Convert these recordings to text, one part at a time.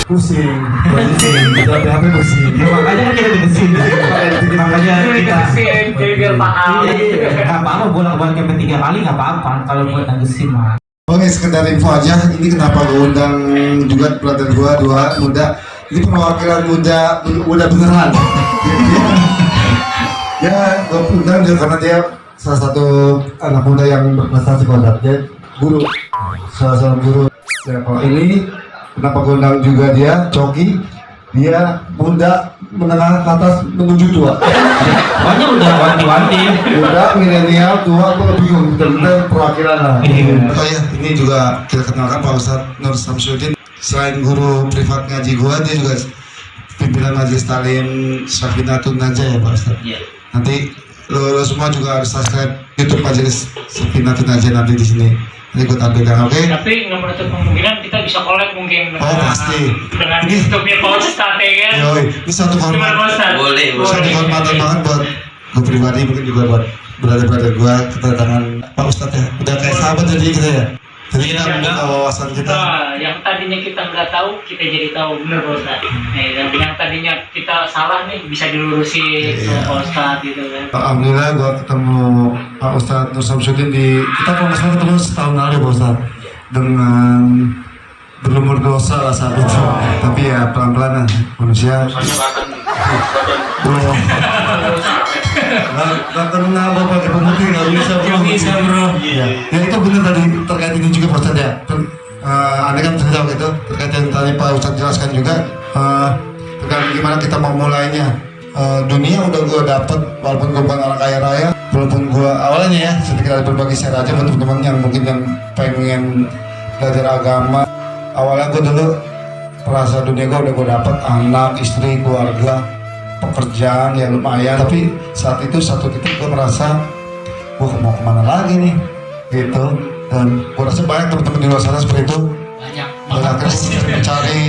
pusing, kita HP pusing. Ya, makanya kan kita digesin, makanya kita jadi biar paham. Nggak apa-apa, bolak-balik sampai 3 kali nggak apa-apa kalau buat nagesin mah. Oke, sekedar info aja, ini kenapa gue undang juga pelatihan gua dua muda. Ini perwakilan muda beneran. Ya, gue undang dia karena dia salah satu anak muda yang berprestasi pada dia guru, salah satu guru. Ya, kalau ini kenapa gue undang juga dia, Coki. Dia muda menengah ke atas menuju tua. Pokoknya udah wanti-wanti. Muda, milenial, tua, gue bingung. Bener-bener perwakilan lah. Oh ya, ini juga kita kenalkan Pak Ustadz Nur Samsudin. Selain guru privat ngaji gua, dia juga pimpinan Majelis Talim Safinatun Najah ya Pak Ustadz. Iya. Nanti lo semua juga harus subscribe YouTube Majelis Safinatun Najah nanti di sini. Nanti gue tampilkan, oke? Tapi nggak menutup kemungkinan kita bisa collab mungkin Oh pasti. dengan Ini, YouTube-nya Pak Ustadz ya kan? yoi, ini satu Gimana Pak kehormatan. Ustadz? Boleh. Satu kehormatan banget buat gue pribadi, mungkin juga buat brother-brother gue kedatangan Pak Ustadz ya. Udah kayak sahabat jadi kita ya. Jadi kita membuka wawasan kita. Nah, yang tadinya kita nggak tahu, kita jadi tahu, bener Pak Ustadz. Dan yang tadinya kita salah nih bisa dilurusin Iya. sama Pak Ustadz gitu kan. Alhamdulillah gue ketemu Pak Ustadz Nur Samsudin kita kalau nggak salah ketemu setahun lalu Pak Ustadz dengan berlumur dosa lah saat itu. Tapi ya pelan-pelan lah manusia. Bro, nggak kenal pakai pemutih nggak bisa bro. Ya itu benar tadi terkait ini juga Pak Ustadz ya. Anda kan cerita gitu terkait yang tadi Pak Ustadz jelaskan juga terkait gimana kita mau mulainya. Dunia udah gue dapet walaupun gue bukan orang kaya raya, walaupun gue awalnya ya sedikit berbagi share aja buat teman-teman yang mungkin yang pengen belajar agama. Awalnya gue dulu merasa dunia gue udah gue dapet anak, istri, keluarga, pekerjaan ya lumayan. Tapi saat itu satu titik gue merasa gue mau kemana lagi nih gitu. Dan gue rasa banyak teman-teman di luar sana seperti itu. Banyak. Dan akhirnya mencari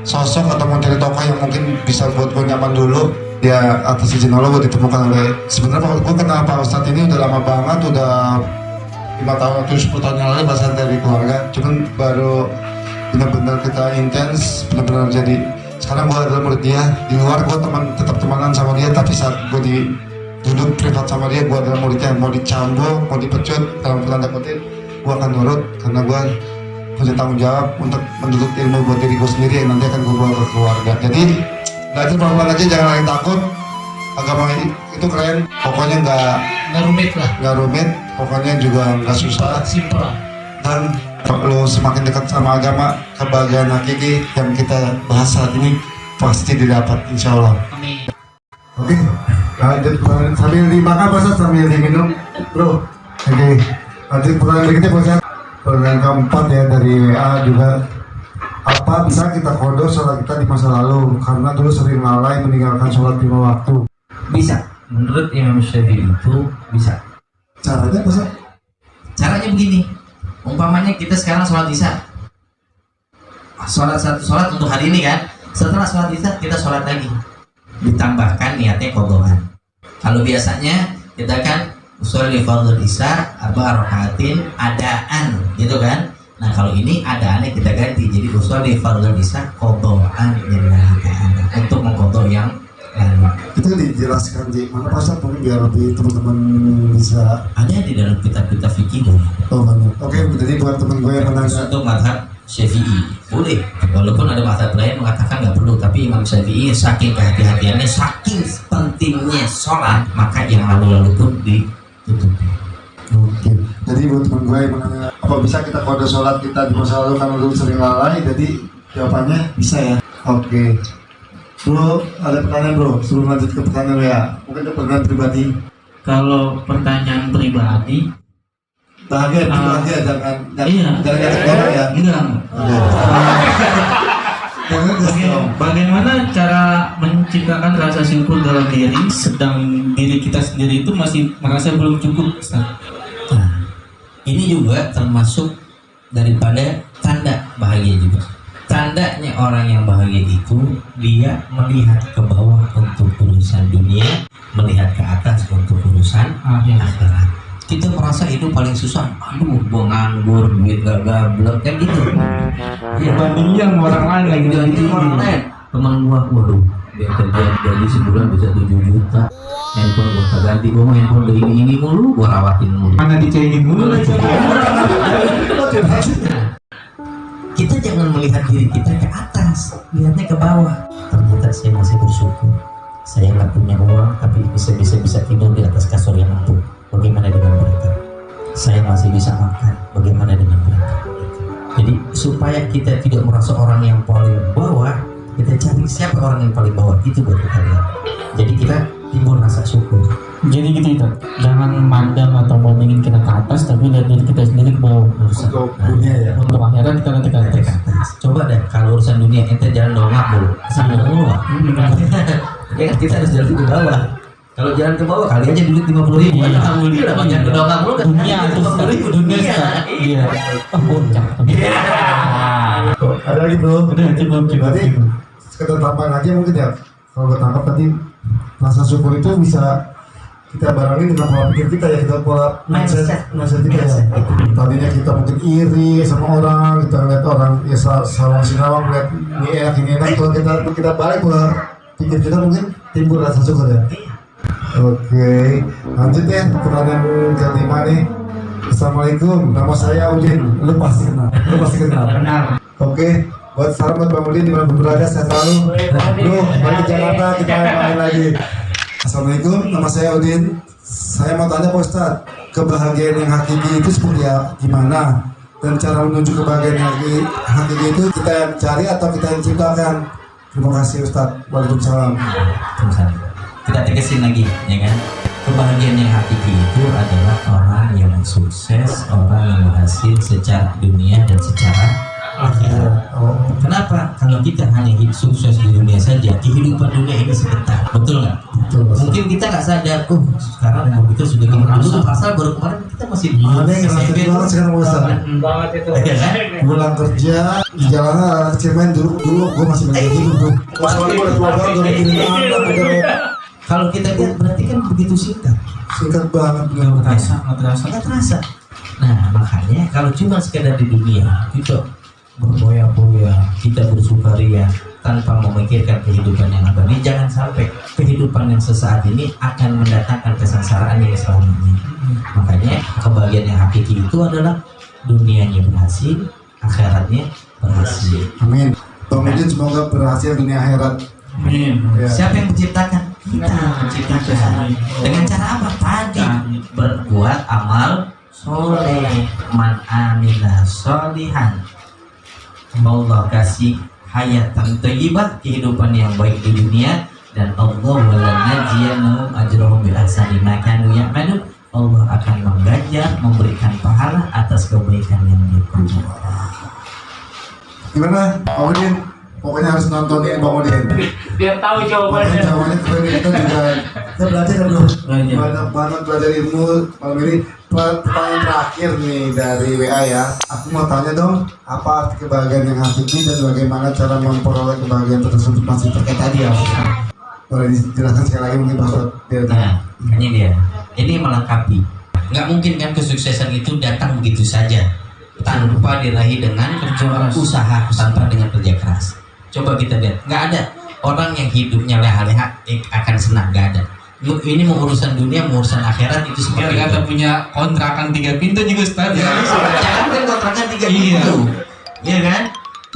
sosok atau mencari tokoh yang mungkin bisa buat gue nyaman dulu. Ya atas izin Allah gue ditemukan oleh sebenarnya gue kenal Pak Ustadz ini udah lama banget, udah 5 tahun atau 10 tahun yang lalu bahkan dari keluarga. Cuman baru benar-benar kita intens, benar-benar jadi sekarang gue adalah murid dia. Di luar gue tetap temanan sama dia, tapi saat gue duduk privat sama dia, gue adalah muridnya. Mau dicambuk, mau dipecut dalam tanda kutip, gue akan nurut karena gue punya tanggung jawab untuk menuntut ilmu buat diri gue sendiri yang nanti akan gue bawa ke keluarga. Jadi belajar pelan-pelan aja, jangan lagi takut. Agama itu keren, pokoknya Nggak rumit lah. nggak rumit, pokoknya juga nggak susah. Simple. Dan kalau semakin dekat sama agama, kebahagiaan hakiki yang kita bahas saat ini pasti didapat, insya Allah. Amin. Oke, lanjut sambil dimakan Pak, sambil diminum, bro. Oke, lanjut pertanyaan berikutnya Pak. Pertanyaan keempat ya dari WA juga. Apa bisa kita kodo sholat kita di masa lalu karena dulu sering lalai meninggalkan sholat 5 waktu? Bisa. Menurut Imam Syafi'i itu bisa. Caranya apa sih? Caranya begini. Umpamanya kita sekarang sholat isya. Sholat untuk hari ini kan. Setelah sholat isya kita sholat lagi. Ditambahkan niatnya qadhaan. Kalau biasanya kita kan sholli fardhu isya 4 rakaatin adaan gitu kan. Nah kalau ini adaannya kita ganti jadi sholli fardhu isya qadhaan lillahi ta'ala untuk mengqadha yang lalu. Itu dijelaskan di mana Pak mungkin biar lebih teman-teman bisa. Ada di dalam kitab-kitab fikih. Oh banyak. Oke, jadi buat teman gue yang menanya. Untuk mazhab Syafi'i boleh, walaupun ada mazhab lain mengatakan nggak perlu, tapi Imam Syafi'i saking kehati-hatiannya, saking pentingnya sholat, maka yang lalu-lalu pun ditutupi. Oke. Jadi buat teman gue yang menanya, apa bisa kita kode sholat kita di masa lalu karena dulu sering lalai? Jadi jawabannya bisa ya. Oke. Bro, ada pertanyaan bro. Sebelum lanjut ke pertanyaan ya, mungkin ke pertanyaan pribadi. Kalau pertanyaan pribadi, Bahagia, jangan iya. ngajak orang ya. Enggak. Oke. Bagaimana cara menciptakan rasa syukur dalam diri sedang diri kita sendiri itu masih merasa belum cukup, Ustaz? Nah, ini juga termasuk daripada tanda bahagia juga. Tandanya orang yang bahagia itu dia melihat ke bawah untuk urusan dunia, melihat ke atas untuk urusan akhirat. kita merasa hidup paling susah. Aduh, gua nganggur, duit gak gablek kan gitu. Ya, Bandingnya sama orang lain lagi jadi orang lain. Teman gua, waduh, dia kerja gaji sebulan bisa 7 juta. Handphone gua tak ganti, gua mau handphone dari ini mulu, gua rawatin mulu. mana dicainin mulu lagi. Kita jangan melihat diri kita ke atas, lihatnya ke bawah. Ternyata saya masih bersyukur. Saya nggak punya uang, tapi bisa tidur di atas kasur yang empuk. Bagaimana dengan mereka? Saya masih bisa makan. Bagaimana dengan mereka? Jadi supaya kita tidak merasa orang yang paling bawah, kita cari siapa orang yang paling bawah, itu buat kita lihat. Jadi kita timbul rasa syukur. Jadi gitu itu, jangan mandang atau bandingin kita ke atas, tapi lihat diri kita sendiri ke bawah. Untuk dunia ya. Untuk akhirat kita nanti ke atas. Coba deh kalau urusan dunia ente jalan dongak dulu, kesana dulu lah. Ya kan kita harus jalan ke bawah. Kalau jalan ke bawah kali aja duit 50.000. Alhamdulillah banyak ke dongak dulu kan. Dunia itu dunia sekarang. Iya. Oh, bocah. Ada lagi bro. Udah cukup. Berarti sekedar tambahan aja mungkin ya. Kalau gue tangkap tadi rasa syukur itu bisa kita barengi dengan pola pikir kita ya, kita pola mindset kita ya. Tadinya kita mungkin iri sama orang, kita ngeliat orang ya sawang sinawang ngeliat ini enak. Kalau kita balik pola pikir kita mungkin timbul rasa syukur ya. Oke, lanjut ya pertanyaan kelima nih. Assalamualaikum, nama saya Udin. Lu pasti kenal. Oke, buat salam buat Bang Udin dimana berada, saya tahu. Balik ke Jakarta kita main lagi. Assalamualaikum, nama saya Udin. Saya mau tanya Pak Ustadz, kebahagiaan yang hakiki itu seperti gimana? Dan cara menuju kebahagiaan yang hakiki itu kita yang cari atau kita yang ciptakan? Terima kasih Ustadz. Waalaikumsalam. Kita tegasin lagi, ya kan? Kebahagiaan yang hakiki itu adalah orang yang sukses, orang yang berhasil secara dunia dan secara akhirat. Kenapa? Kalau kita hanya sukses di dunia saja, kehidupan dunia ini sebentar, betul nggak? Betul. Mungkin kita nggak sadar, sekarang umur kita sudah gini dulu, pasal baru kemarin kita masih Ada yang sakit banget sekarang Pak Ustadz. Banget itu. ya kan? Pulang kerja di jalanan anak kecil main dulu gue masih main gitu tuh. Soalnya gue udah tua banget udah gini banget. Kalau kita lihat berarti kan begitu singkat. Singkat banget. Nggak terasa. Nggak terasa. Nah makanya kalau cuma sekedar di dunia kita berboya-boya, kita bersukaria tanpa memikirkan kehidupan yang abadi, jangan sampai kehidupan yang sesaat ini akan mendatangkan kesengsaraan yang selamanya. Makanya kebahagiaan yang hakiki itu adalah dunianya berhasil, akhiratnya berhasil. Amin. Bang Udin semoga berhasil dunia akhirat. Amin. Ya. Siapa yang menciptakan? Kita menciptakan. Dengan cara apa? Tadi berbuat amal soleh. Man amila solihan. Allah kasih hayatan thayyibah, kehidupan yang baik di dunia, dan Allah wala najiyannahum ajrahum bi ahsani ma kanu ya'malun. Allah akan mengganjar, memberikan pahala atas kebaikan yang dia perbuat. Gimana Bang Udin? Pokoknya harus nontonin Bang Udin. Biar tahu Pokoknya jawabannya. jawabannya keren. Kita juga kita belajar kan bro. Banyak banget belajar ilmu malam ini. Pertanyaan terakhir nih dari WA ya. Aku mau tanya dong, apa arti kebahagiaan yang hakiki dan bagaimana cara memperoleh kebahagiaan tersebut? Masih terkait tadi ya. Boleh dijelaskan sekali lagi mungkin Pak Ustadz. Nah, ini dia. Ini melengkapi. Nggak mungkin kan kesuksesan itu datang begitu saja tanpa diraih dengan usaha, tanpa dengan kerja keras. Coba kita lihat, nggak ada orang yang hidupnya leha-leha akan senang, nggak ada. Ini mau urusan dunia, mau urusan akhirat itu seperti Biar itu. kata punya kontrakan 3 pintu juga Ustaz. Jangan kan kontrakan 3 Iya. pintu, iya kan?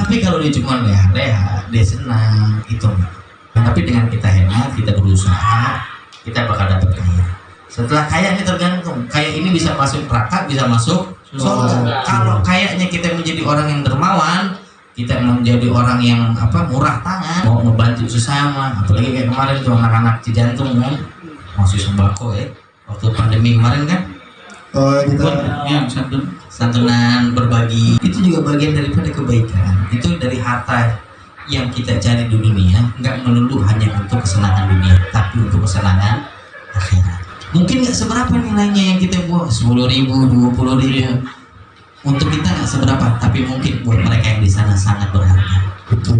Tapi kalau dia cuma leha-leha, dia senang, itu enggak. Tapi dengan kita hemat, kita berusaha, kita bakal dapat kaya. Setelah kaya ini tergantung, kaya ini bisa masuk neraka, bisa masuk surga. Kalau kayaknya kita menjadi orang yang dermawan, kita menjadi orang yang murah tangan, mau membantu sesama, apalagi kayak kemarin tuh anak-anak Cijantung masih sembako ya, waktu pandemi kemarin kan, Kita Ya, satu. santunan berbagi, itu juga bagian daripada kebaikan. Itu dari harta yang kita cari di dunia, nggak melulu hanya untuk kesenangan dunia, tapi untuk kesenangan akhirat. Mungkin nggak seberapa nilainya yang kita buat, 10.000, 20.000. Untuk kita nggak seberapa, tapi mungkin buat mereka yang di sana sangat berharga. betul.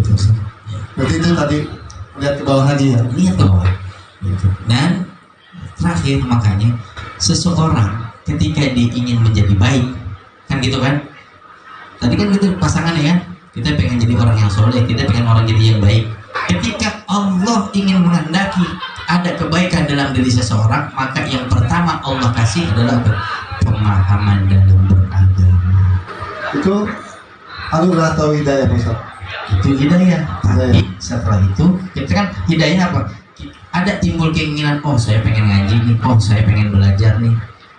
Berarti itu tadi lihat ke bawah lagi ya. Lihat bahwa gitu. Dan terakhir makanya seseorang ketika dia ingin menjadi baik, kan gitu kan? Tadi kan gitu pasangannya kan, kita pengen jadi orang yang soleh, kita pengen orang jadi yang baik. Ketika Allah ingin menghendaki ada kebaikan dalam diri seseorang, maka yang pertama Allah kasih adalah pemahaman dalam beragama. Itu anugerah atau hidayah Pak Ustaz? Itu hidayah. Tapi setelah itu kita kan hidayah apa? Ada timbul keinginan, oh saya pengen ngaji nih, oh saya pengen belajar nih,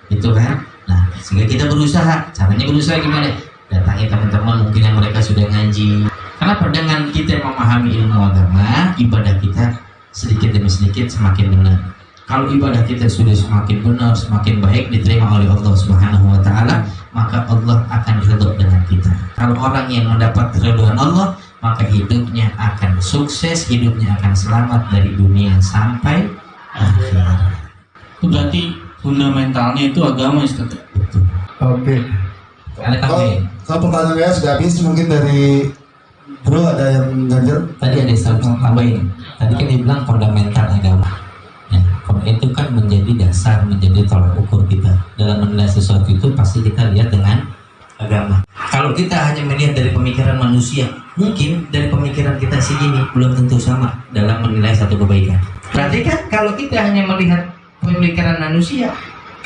itu kan? Nah, sehingga kita berusaha. Caranya berusaha gimana? Datangi teman-teman mungkin yang mereka sudah ngaji. Kenapa? Dengan kita memahami ilmu agama, ibadah kita sedikit demi sedikit semakin benar. Kalau ibadah kita sudah semakin benar, semakin baik diterima oleh Allah Subhanahu wa taala, maka Allah akan ridho dengan kita. Kalau orang yang mendapat keridhaan Allah, maka hidupnya akan sukses, hidupnya akan selamat dari dunia sampai akhirat. Itu berarti fundamentalnya itu agama, Ustaz. Betul. Oke. Ada tambahin? Kalau pertanyaannya sudah habis, mungkin dari Bro ada yang ganjel. Tadi ada yang tambahin. Tadi kan dibilang fundamental agama. Ya, itu kan menjadi dasar, menjadi tolak ukur kita dalam menilai sesuatu. Itu pasti kita lihat dengan agama. Kalau kita hanya melihat dari pemikiran manusia, mungkin dari pemikiran kita segini belum tentu sama dalam menilai satu kebaikan. Berarti kan kalau kita hanya melihat pemikiran manusia,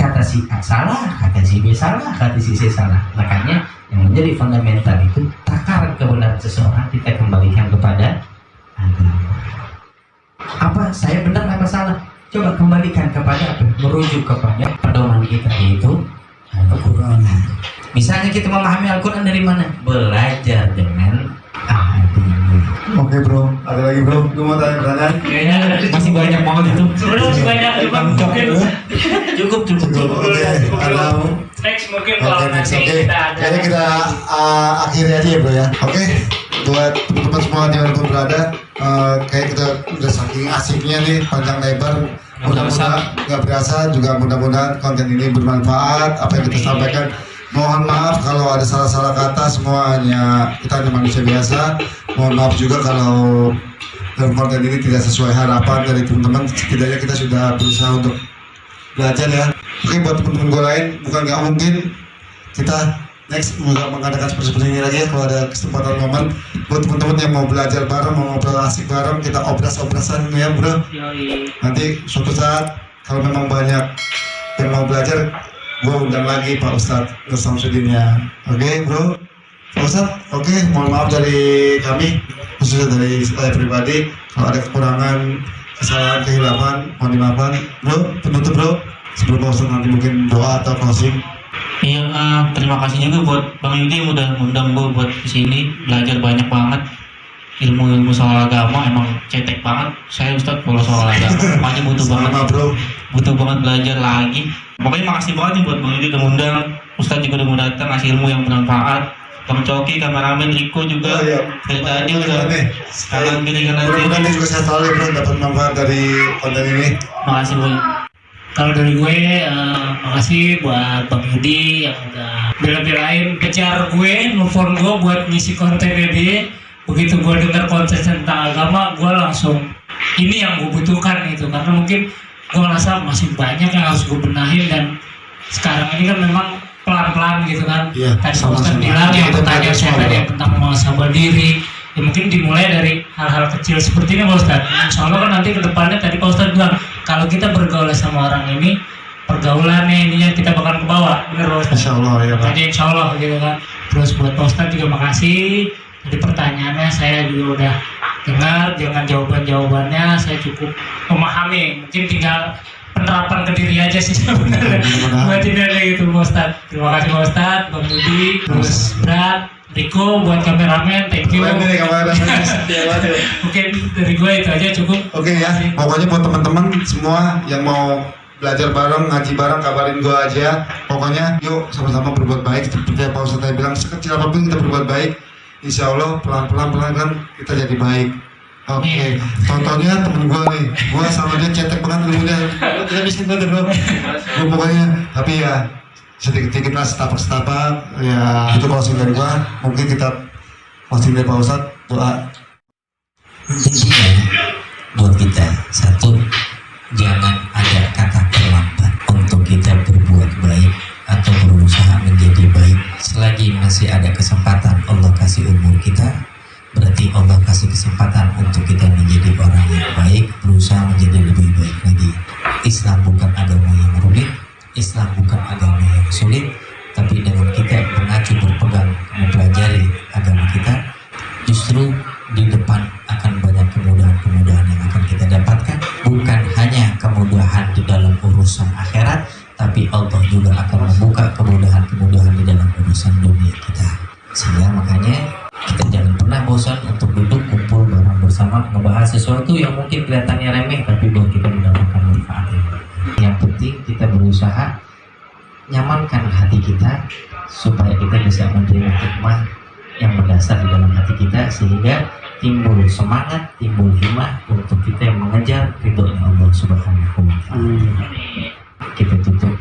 kata si A salah, kata si B salah, kata si C salah. Makanya yang menjadi fundamental itu takaran kebenaran seseorang kita kembalikan kepada agama. Apa saya benar apa salah? Coba kembalikan kepada apa? Merujuk kepada pedoman kita, yaitu Al-Quran. Misalnya kita memahami Al-Quran dari mana? Belajar dengan ahadiyah. Oke Bro, ada lagi Bro? Lu mau tanya pertanyaan? Kayaknya Masih banyak banget itu. sebenarnya masih banyak, cuma mungkin Cukup. Oke, ada. next mungkin Oke, kalau next. nanti Oke, kita ada. kayaknya kita akhiri aja ya Bro ya. Oke, buat teman-teman semua di mana pun berada, kayak kita udah saking asiknya nih, panjang lebar. Mudah-mudahan nggak berasa, juga mudah-mudahan konten ini bermanfaat. Apa yang kita sampaikan, mohon maaf kalau ada salah-salah kata, semuanya kita hanya manusia biasa. Mohon maaf juga kalau dalam konten ini tidak sesuai harapan dari teman-teman. Setidaknya kita sudah berusaha untuk belajar ya. Oke, buat teman-teman gue lain, bukan nggak mungkin kita next juga mengadakan seperti ini lagi ya, kalau ada kesempatan momen buat teman-teman yang mau belajar bareng, mau ngobrol asik bareng, kita obras-obrasan ya Bro. Yoi. Nanti suatu saat kalau memang banyak yang mau belajar, gue undang lagi Pak Ustadz Samsudinnya. Oke Bro, Pak Ustadz. Oke, mohon maaf dari kami, khususnya dari saya pribadi, kalau ada kekurangan, kesalahan, kehilapan, mohon dimaafkan. Bro, penutup Bro, sebelum Pak Ustadz nanti mungkin doa atau closing. Iya, terima kasih juga buat Bang Yudi yang udah ngundang gue buat kesini, belajar banyak banget ilmu-ilmu soal agama. Emang cetek banget saya Ustadz kalau soal agama, makanya Sama Bro. butuh banget belajar lagi. Pokoknya makasih banget nih buat Bang Yudi udah ngundang, Ustadz juga udah mau datang ngasih ilmu yang bermanfaat. Bang Coki, kameramen Riko juga Oh, iya. dari tadi udah kanan kiri kanan Mudah-mudahan kiri. dia juga sehat selalu ya Bro, dapat manfaat dari konten ini. Makasih Boy. Kalau dari gue, makasih buat Bang Yudi yang udah bela-belain kejar gue, nelfon gue buat ngisi kontennya dia. Begitu gue dengar konten tentang agama, gue langsung ini yang gue butuhkan gitu. Karena mungkin gue ngerasa masih banyak yang harus gue benahin, dan sekarang ini kan memang pelan-pelan gitu kan. Iya, Tadi sama-sama. Ustaz bilang yang Kita pertanyaan belajar saya semua, tadi Bro. yang tentang muhasabah diri, ya mungkin dimulai dari hal-hal kecil seperti ini Pak Ustadz. Insya Allah kan nanti ke depannya tadi Pak Ustadz bilang, kalau kita bergaul sama orang ini, pergaulannya ininya kita bakal ke bawah, bener Pak Ustadz? Insya Allah ya Pak. Jadi insya Allah gitu kan. Terus buat Pak Ustadz juga makasih. Jadi pertanyaannya saya juga udah dengar, dengan jawaban-jawabannya saya cukup memahami. Mungkin tinggal penerapan ke diri aja sih sebenarnya. Buat ini ada gitu Pak Ustadz. Terima kasih Pak Ustadz, Bang Yudi, terus Berat, Riko buat kameramen, thank you. Keren nih kameramen. Mungkin dari gue itu aja cukup. Oke ya, pokoknya buat teman-teman semua yang mau belajar bareng, ngaji bareng, kabarin gue aja ya. Pokoknya yuk sama-sama berbuat baik. Seperti yang Pak Ustadz tadi bilang, sekecil apapun kita berbuat baik, insya Allah pelan-pelan kita jadi baik. Oke, contohnya temen gue nih, gue sama dia cetek banget ilmunya, tidak bisa banget Bro. Gue pokoknya, tapi ya sedikit-sedikit lah, setapak-setapak, ya itu closing dari gue. Mungkin kita closing dari Pak Ustadz, doa. Kuncinya buat kita satu, jangan ada kata terlambat untuk kita berbuat baik. Islam bukan agama yang sulit, tapi dengan kita mengacu berpegang mempelajari agama kita, justru di depan akan banyak kemudahan-kemudahan yang akan kita dapatkan. Bukan hanya kemudahan di dalam urusan akhirat, tapi Allah juga akan membuka kemudahan-kemudahan di dalam urusan dunia kita. Sehingga makanya kita jangan pernah bosan untuk duduk kumpul bareng bersama ngebahas sesuatu yang mungkin kelihatannya remeh, tapi buat kita mendapatkan manfaat. Yang penting kita berusaha nyamankan hati kita supaya kita bisa menerima hikmah yang mendasar di dalam hati kita, sehingga timbul semangat, timbul himmah untuk kita yang mengejar ridhonya Allah Subhanahu wa Ta'ala. Kita tutup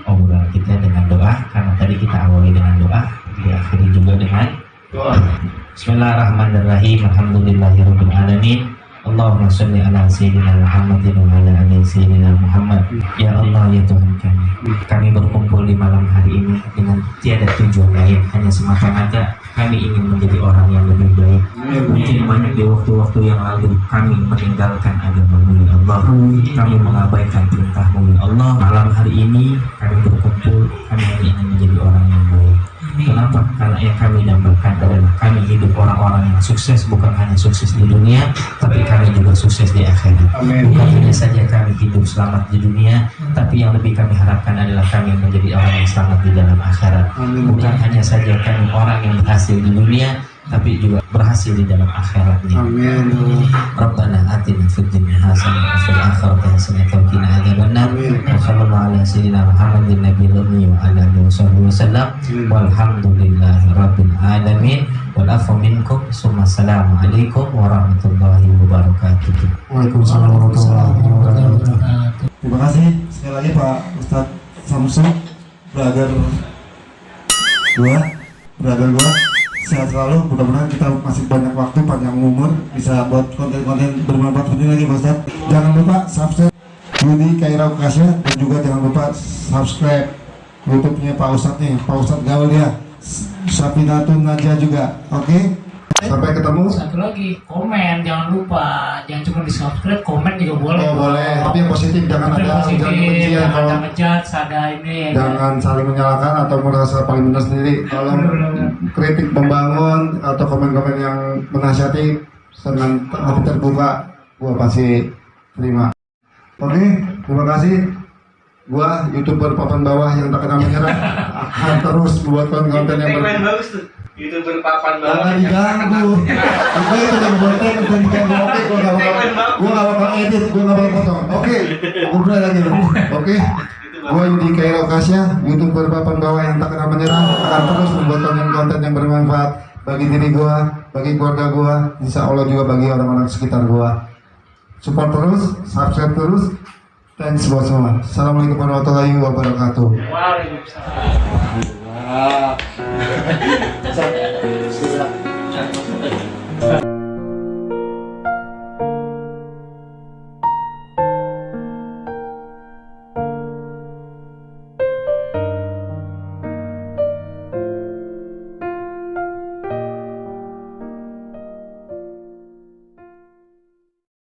obrolan kita dengan doa, karena tadi kita awali dengan doa, diakhiri juga dengan doa. Bismillahirrahmanirrahim. Alhamdulillahirabbil alamin. Allahumma shalli ala sayyidina Muhammadin wa ala ali sayyidina Muhammad. Ya Allah, ya Tuhan kami berkumpul di malam hari ini dengan tiada tujuan lain, hanya semata-mata kami ingin menjadi orang yang lebih baik. Mungkin banyak di waktu-waktu yang lalu kami meninggalkan agama-Mu ya Allah, kami mengabaikan perintah-Mu ya Allah. Malam hari ini kami berkumpul, kami ingin menjadi orang yang baik. Kenapa? Karena yang kami dambakan adalah kami hidup orang-orang yang sukses, bukan hanya sukses di dunia, tapi kami juga sukses di akhirat. Bukan hanya saja kami hidup selamat di dunia, tapi yang lebih kami harapkan adalah kami menjadi orang yang selamat di dalam akhirat. Bukan hanya saja kami orang yang berhasil di dunia, tapi juga berhasil di dalam akhiratnya. Rabbana atina fid dunya hasanah wa fil akhirati hasanah wa qina adzabannar. Wa sallallahu ala sayyidina Muhammadin nabiyil ummi wa ala alihi wasallam. Walhamdulillahi rabbil alamin. Wal afu minkum. Assalamu alaikum warahmatullahi wabarakatuh. Waalaikumsalam warahmatullahi wabarakatuh. Terima kasih sekali lagi Pak Ustadz Samsul, brother gua. Sehat selalu, mudah-mudahan kita masih banyak waktu, panjang umur, bisa buat konten-konten bermanfaat seperti lagi Pak Ustadz. Jangan lupa subscribe Yudi Kaira Ukasya, dan juga jangan lupa subscribe YouTube-nya Pak Ustadz nih, Pak Ustadz Gaul ya, Safinatun Najah juga. Oke? Sampai ketemu. Satu lagi, komen jangan lupa, jangan cuma di subscribe, komen juga boleh. Oh boleh, tapi yang positif, jangan ada kebencian, jangan kalau ada ngejat, ada ini. jangan saling menyalahkan atau merasa paling benar sendiri. Kalau kritik membangun atau komen-komen yang menasihati dengan hati terbuka, gua pasti terima. Oke, terima kasih. Gua YouTuber papan bawah yang tak kenal menyerah akan terus membuat konten yang bagus tuh. YouTuber papan bawah. Jangan diganggu. Oke, itu yang buat konten diganggu. Oke, gua nggak bakal edit, gua nggak bakal potong. Oke, udah lagi. Oke. Gua Yudi Kaira Ukasya, YouTuber papan bawah yang tak kenal menyerah, akan terus membuat konten yang bermanfaat bagi diri gua, bagi keluarga gua, insya Allah juga bagi orang-orang sekitar gua. Support terus, subscribe terus. Thanks buat semua. Assalamualaikum warahmatullahi wabarakatuh. Waalaikumsalam.